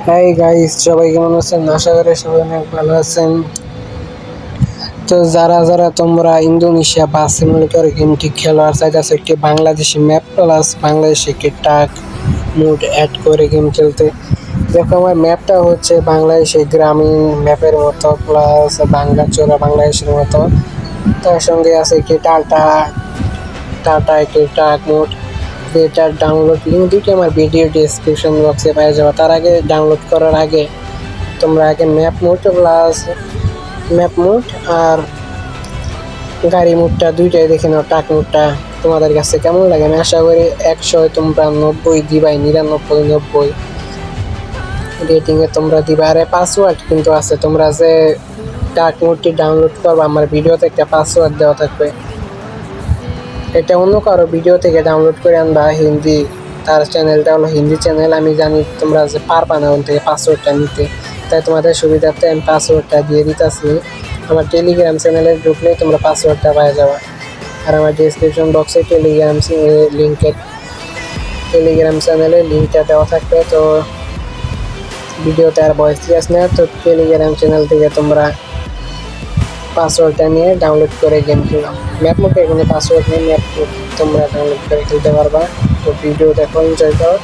Hi guys, সবাই কেমন আছেন? আশা করি সবাই অনেক ভালো আছেন। তো যারা যারা তোমরা ইন্দোনেশিয়া বাস সিমুলেটর গেমটি খেলোয়াড় চাইতেছো একটি বাংলাদেশি ম্যাপ প্লাস বাংলাদেশি একটি টাক মুড অ্যাড করে গেম খেলতে, দেখো আমার ম্যাপটা হচ্ছে বাংলাদেশি গ্রামীণ ম্যাপের মতো প্লাস বাংলা চোরা বাংলাদেশের মতো। তার সঙ্গে আছে একটি টাটা টাটা একটি টাক মুড। এটার ডাউনলোড লিঙ্ক দুটি আমার ভিডিও ডেসক্রিপশন বক্সে পেয়ে যাবে। তার আগে ডাউনলোড করার আগে তোমরা আগে ম্যাপ মোড আর গাড়ি মোডটা দুইটাই দেখে নাও। টাক মোডটা তোমাদের কাছে কেমন লাগে? আমি আশা করি 100 তোমরা 90 দিবাই, 99 রেটিংয়ে তোমরা দিবা। আরে পাসওয়ার্ড কিন্তু আছে, তোমরা যে টাক মোডটি ডাউনলোড করবা আমার ভিডিওতে একটা পাসওয়ার্ড দেওয়া থাকবে। এটা অন্য কারো ভিডিও থেকে ডাউনলোড করে আনবা হিন্দি, তার চ্যানেলটা হলো হিন্দি চ্যানেল। আমি জানি তোমরা যে পারবা না ওন থেকে পাসওয়ার্ডটা নিতে, তাই তোমাদের সুবিধার্থে আমি পাসওয়ার্ডটা দিয়ে দিতেছি। আমার টেলিগ্রাম চ্যানেলে ঢুকলেই তোমরা পাসওয়ার্ডটা পেয়ে যাবে। আর আমার ডিসক্রিপশন বক্সে টেলিগ্রাম চ্যানেলের লিঙ্কটা দেওয়া থাকবে। তো ভিডিওতে আর ভয়েস দিয়েছ না, তো টেলিগ্রাম চ্যানেল থেকে তোমরা পাসওয়ার্ডটা নিয়ে ডাউনলোড করে গেম খেলো। ম্যাপ মোডে কোনো পাসওয়ার্ড নেই, ম্যাপ মোড তোমরা ডাউনলোড করে খেলতে পারবা। তো ভিডিও দেখো, এনজয় করো।